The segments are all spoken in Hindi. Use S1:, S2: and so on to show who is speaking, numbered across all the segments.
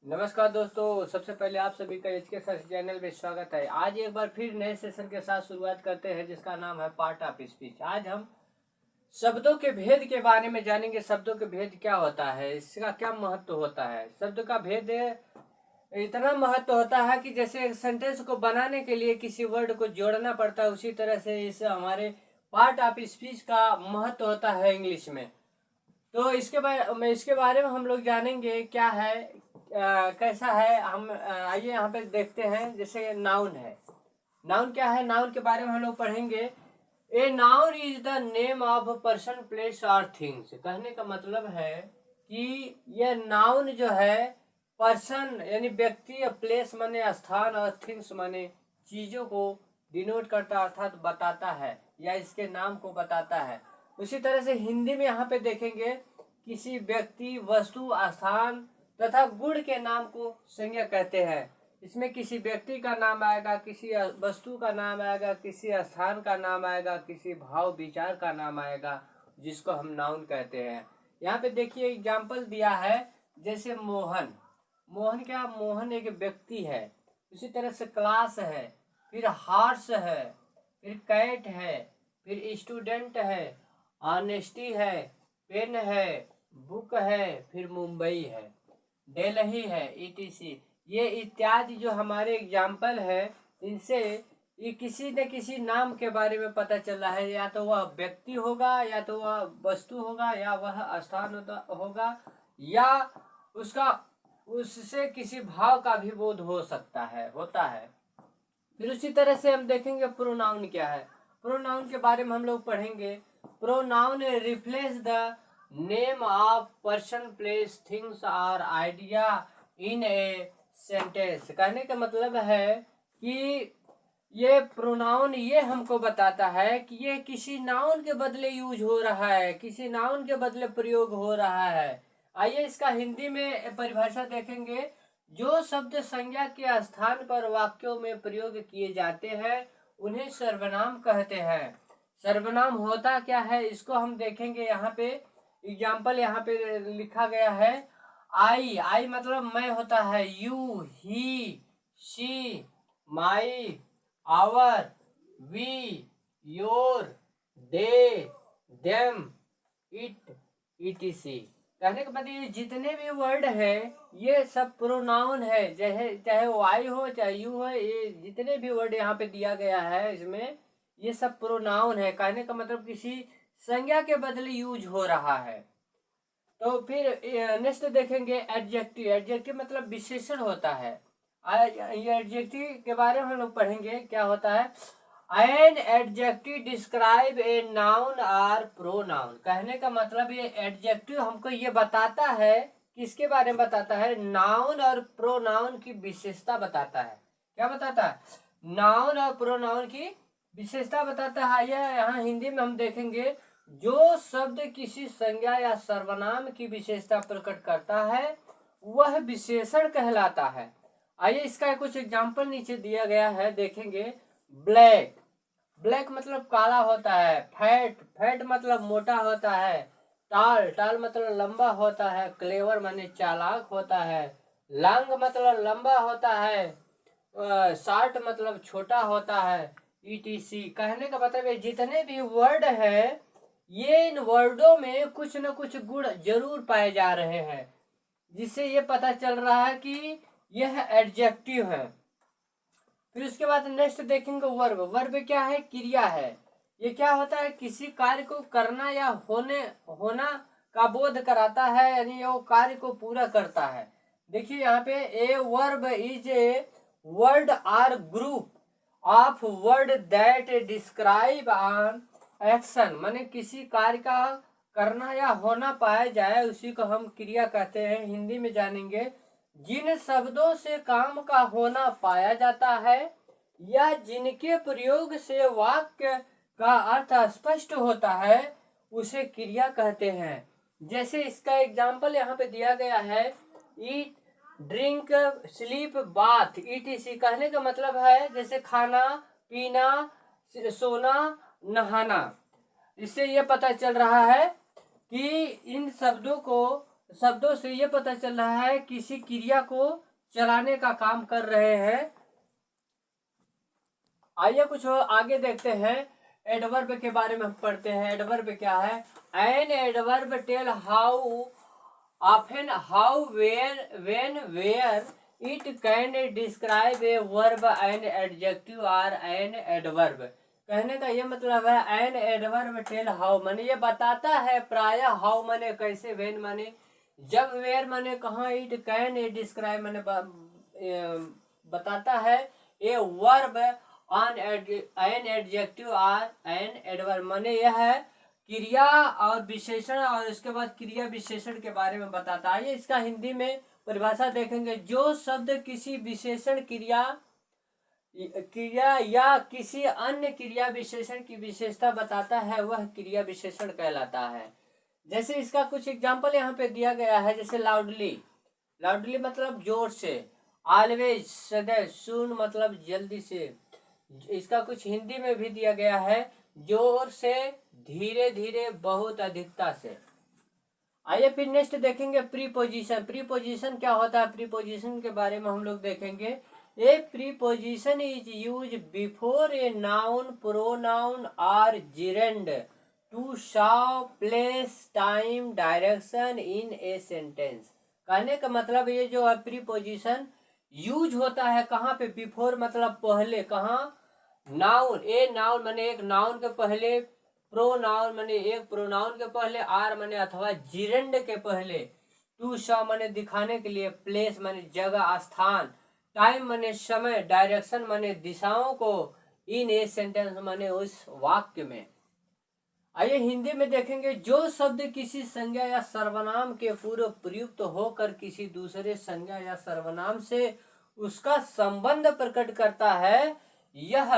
S1: नमस्कार दोस्तों, सबसे पहले आप सभी का एच के सर चैनल में स्वागत है। आज एक बार फिर नए सेशन के साथ शुरुआत करते हैं जिसका नाम है पार्ट ऑफ स्पीच। आज हम शब्दों के भेद के बारे में जानेंगे। शब्दों के भेद क्या होता है, इसका क्या महत्व होता है। शब्द का भेद इतना महत्व होता है कि जैसे एक सेंटेंस को बनाने के लिए किसी वर्ड को जोड़ना पड़ता है, उसी तरह से इस हमारे पार्ट ऑफ स्पीच का महत्व होता है इंग्लिश में। तो इसके बारे में हम लोग जानेंगे क्या है, कैसा है। हम आइए यहाँ पे देखते हैं। जैसे नाउन है, नाउन क्या है, नाउन के बारे में हम लोग पढ़ेंगे। A noun is the name of person, place और थिंग्स। कहने का मतलब है कि यह नाउन जो है पर्सन यानी व्यक्ति, या प्लेस माने स्थान, और थिंग्स माने चीजों को डिनोट करता अर्थात बताता है, या इसके नाम को बताता है। उसी तरह से हिंदी में यहाँ पे देखेंगे किसी व्यक्ति, वस्तु, स्थान तथा गुण के नाम को संज्ञा कहते हैं। इसमें किसी व्यक्ति का नाम आएगा, किसी वस्तु का नाम आएगा, किसी स्थान का नाम आएगा, किसी भाव विचार का नाम आएगा, जिसको हम नाउन कहते हैं। यहाँ पे देखिए एग्जाम्पल दिया है। जैसे मोहन, मोहन क्या, मोहन एक व्यक्ति है। उसी तरह से क्लास है, फिर हॉर्स है, फिर कैट है, फिर स्टूडेंट है, ऑनेस्टी है, पेन है, बुक है, फिर मुंबई है, दिल्ली है, ईटीसी। ये इत्यादि जो हमारे एग्जाम्पल है, इनसे ये किसी न किसी नाम के बारे में पता चल रहा है। या तो वह व्यक्ति होगा, या तो वह वस्तु होगा, या वह स्थान होगा, या उसका उससे किसी भाव का भी बोध हो सकता है, होता है। फिर उसी तरह से हम देखेंगे प्रोनाउन क्या है। प्रोनाउन के बारे में हम लोग पढ़ेंगे। Pronoun replace the name of person, place, things और आइडिया इन ए सेंटेंस। कहने का मतलब है कि ये प्रोनाउन ये हमको बताता है कि ये किसी नाउन के बदले यूज हो रहा है, किसी नाउन के बदले प्रयोग हो रहा है। आइए इसका हिंदी में परिभाषा देखेंगे। जो शब्द संज्ञा के स्थान पर वाक्यों में प्रयोग किए जाते हैं उन्हें सर्वनाम कहते हैं। सर्वनाम होता क्या है, इसको हम देखेंगे। यहाँ पे एग्जाम्पल यहाँ पे लिखा गया है। आई, आई मतलब मैं होता है। You, he, she, my, our, we, your, they, them, it, ETC. कहने का मतलब ये जितने भी वर्ड है ये सब प्रोनाउन है। चाहे चाहे वो आई हो, चाहे यू हो, ये जितने भी वर्ड यहाँ पे दिया गया है इसमें ये सब प्रोनाउन है। कहने का मतलब किसी संज्ञा के बदले यूज हो रहा है। तो फिर नेक्स्ट देखेंगे एडजेक्टिव। एडजेक्टिव मतलब विशेषण होता है। ये एडजेक्टिव के बारे में हम लोग पढ़ेंगे क्या होता है। An adjective describe a noun or pronoun. कहने का मतलब ये एडजेक्टिव हमको ये बताता है, किसके बारे में बताता है, नाउन और प्रोनाउन की विशेषता बताता है। क्या बताता है, नाउन और प्रोनाउन की विशेषता बताता है। यह यहाँ हिंदी में हम देखेंगे। जो शब्द किसी संज्ञा या सर्वनाम की विशेषता प्रकट करता है वह विशेषण कहलाता है। आइए इसका कुछ एग्जाम्पल नीचे दिया गया है, देखेंगे। ब्लैक, ब्लैक मतलब काला होता है। फैट, फैट मतलब मोटा होता है। टाल, टाल मतलब लंबा होता है। क्लेवर माने चालाक होता है। लंग मतलब लंबा होता है। शार्ट मतलब छोटा होता है। ईटीसी। कहने का मतलब है जितने भी वर्ड है ये इन वर्डों में कुछ न कुछ गुण जरूर पाए जा रहे हैं, जिससे ये पता चल रहा है कि यह एडजेक्टिव है। फिर उसके बाद नेक्स्ट देखेंगे वर्ब। वर्ब क्या है, क्रिया है। ये क्या होता है, किसी कार्य को करना या होना का बोध कराता है, यानी वो कार्य को पूरा करता है। देखिए यहाँ पे a verb is a word or group of word that describe on action. माने किसी कार्य का करना या होना पाया जाए उसी को हम क्रिया कहते हैं। हिंदी में जानेंगे। जिन शब्दों से काम का होना पाया जाता है या जिनके प्रयोग से वाक्य का अर्थ स्पष्ट होता है उसे क्रिया कहते हैं। जैसे इसका एग्जाम्पल यहाँ पे दिया गया है। ईट, ड्रिंक, स्लीप, बाथ, ईटीसी। कहने का मतलब है जैसे खाना, पीना, सोना, नहाना। इससे यह पता चल रहा है कि इन शब्दों को शब्दों से ये पता चल रहा है किसी क्रिया को चलाने का काम कर रहे हैं। आइए कुछ आगे देखते हैं। एडवर्ब के बारे में हम पढ़ते हैं। एडवर्ब क्या है? An adverb tell how often, how, where, when, where. It can describe a verb, an adjective और एन एडवर्ब। कहने का ये मतलब है एन एडवर्ब टेल हाउ माने ये बताता है प्रायः, हाउ माने कैसे, व्हेन माने जब, वेयर माने कहाँ, इट कैन डिस्क्राइब माने बताता है a verb on an adjective और एन एडवर्ब माने यह है क्रिया और विशेषण, और इसके बाद क्रिया विशेषण के बारे में बताता है। इसका हिंदी में परिभाषा देखेंगे। जो शब्द किसी विशेषण क्रिया क्रिया या किसी अन्य क्रिया विशेषण की विशेषता बताता है वह क्रिया विशेषण कहलाता है। जैसे इसका कुछ एग्जाम्पल यहाँ पे दिया गया है। जैसे लाउडली, लाउडली मतलब जोर से। ऑलवेज सदैव। सुन मतलब जल्दी से। इसका कुछ हिंदी में भी दिया गया है, जोर से, धीरे धीरे, बहुत अधिकता से। आइए फिर नेक्स्ट देखेंगे प्रीपोजिशन। प्रीपोजिशन क्या होता है? प्रीपोजिशन के बारे में हम लोग देखेंगे। A preposition is use before a noun, pronoun और gerund to show place, time, direction in a sentence. कहने का मतलब ये जो है प्रीपोजिशन यूज होता है कहाँ पे? बिफोर मतलब पहले। कहाँ? नाउन, ए नाउन माने एक नाउन के पहले, प्रोनाउन माने एक प्रोनाउन के पहले, आर माने अथवा जिरेंड के पहले, टू शो माने दिखाने के लिए, प्लेस माने जगह, स्थान, टाइम माने समय, डायरेक्शन माने दिशाओं को, इन ए सेंटेंस माने उस वाक्य में। आइए हिंदी में देखेंगे। जो शब्द किसी संज्ञा या सर्वनाम के पूर्व प्रयुक्त होकर किसी दूसरे संज्ञा या सर्वनाम से उसका संबंध प्रकट करता है यह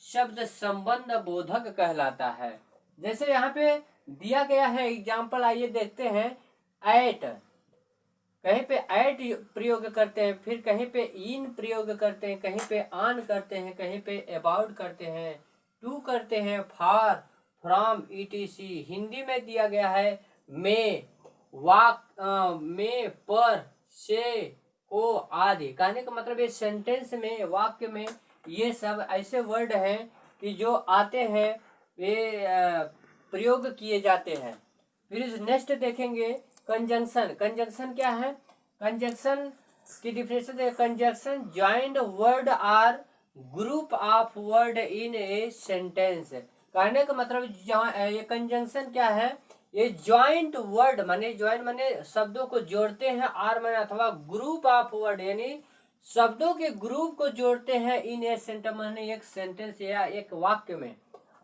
S1: शब्द संबंध बोधक कहलाता है। जैसे यहाँ पे दिया गया है एग्जाम्पल, आइए देखते हैं। एट, कहीं पे एट प्रयोग करते हैं, फिर कहीं पे इन प्रयोग करते हैं, कहीं पे ऑन करते हैं, कहीं पे अबाउट करते हैं, टू करते हैं, फॉर, फ्रॉम, ईटीसी। हिंदी में दिया गया है में, में, पर, से, को आदि। कहने का मतलब ये सेंटेंस में, वाक्य में ये सब ऐसे वर्ड हैं कि जो आते हैं वे प्रयोग किए जाते हैं। फिर नेक्स्ट देखेंगे कंजंक्शन। कंजंक्शन क्या है? कंजंक्शन की डिफिनेशन है conjunction joint word or group of word in a sentence. कहने का मतलब ये कंजंक्शन क्या है? ये जॉइंट वर्ड माने, जॉइंट माने शब्दों को जोड़ते हैं, आर माने अथवा ग्रुप ऑफ वर्ड यानी शब्दों के ग्रुप को जोड़ते हैं इन ए सेंटेंस माने एक सेंटेंस या एक वाक्य में।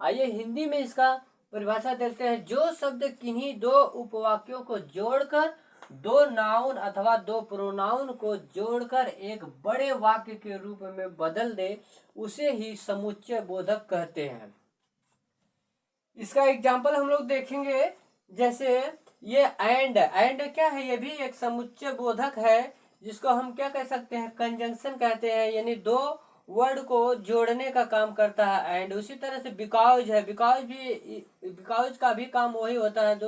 S1: आइए हिंदी में इसका परिभाषा देखते हैं। जो शब्द किन्हीं दो उपवाक्यों को जोड़कर, दो नाउन अथवा दो प्रोनाउन को जोड़कर एक बड़े वाक्य के रूप में बदल दे उसे ही समुच्चय बोधक कहते हैं। इसका एग्जाम्पल हम लोग देखेंगे। जैसे ये एंड, एंड क्या है? ये भी एक समुच्चय बोधक है जिसको हम क्या कह सकते हैं? कंजंक्शन कहते हैं, यानी दो वर्ड को जोड़ने का काम करता है एंड। उसी तरह से बिकॉज है, बिकॉज का भी काम वही होता है,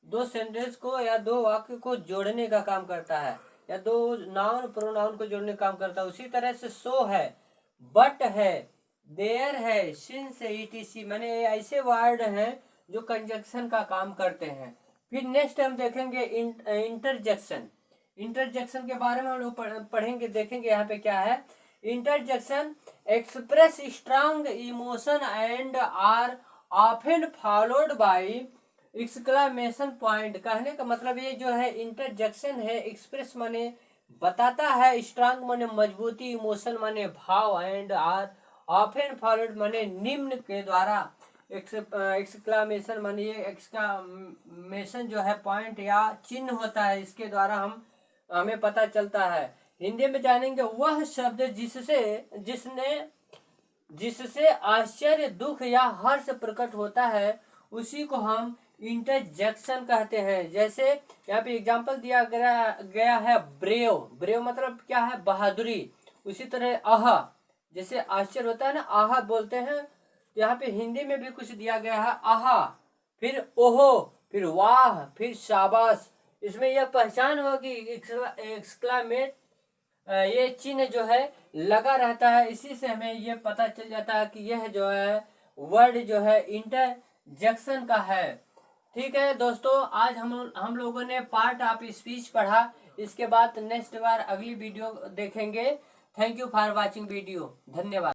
S1: दो सेंटेंस को या दो वाक्य को जोड़ने का काम करता है, या दो नाउन प्रोनाउन को जोड़ने का काम करता है। उसी तरह से सो है, बट है, देयर है, सिंस है, ईटीसी माने ऐसे वर्ड हैं जो कंजंक्शन का काम करते हैं। फिर नेक्स्ट हम देखेंगे इंटरजेक्शन। इंटरजेक्शन के बारे में हम लोग पढ़ेंगे, देखेंगे यहाँ पे क्या है। Interjection express strong emotion and are often followed by exclamation point. कहने का मतलब ये जो है इंटरजेक्शन है, एक्सप्रेस माने बताता है, स्ट्रांग माने मजबूती, इमोशन माने भाव, एंड आर ऑफन फॉलोड माने निम्न के द्वारा, एक्सक्लेमेशन माने ये एक्सक्लेमेशन जो है पॉइंट या चिन्ह होता है, इसके द्वारा हमें पता चलता है। हिंदी में जानेंगे वह शब्द जिससे आश्चर्य, दुख या हर्ष प्रकट होता है उसी को हम इंटरजेक्शन कहते हैं। जैसे यहाँ पे एग्जांपल दिया गया है ब्रेव। ब्रेव मतलब क्या है? बहादुरी। उसी तरह आह, जैसे आश्चर्य होता है ना, आह बोलते हैं, यहाँ पे हिंदी में भी कुछ दिया गया है आहा, फिर ओहो, फिर वाह, फिर शाबाश। इसमें यह पहचान होगी एक्सक्लामेट ये चिन्ह जो है लगा रहता है। इसी से हमें ये पता चल जाता है कि यह जो है वर्ड जो है इंटरजेक्शन का है। ठीक है दोस्तों, आज हम लोगों ने पार्ट ऑफ स्पीच पढ़ा। इसके बाद नेक्स्ट बार अगली वीडियो देखेंगे। Thank you for watching video. धन्यवाद।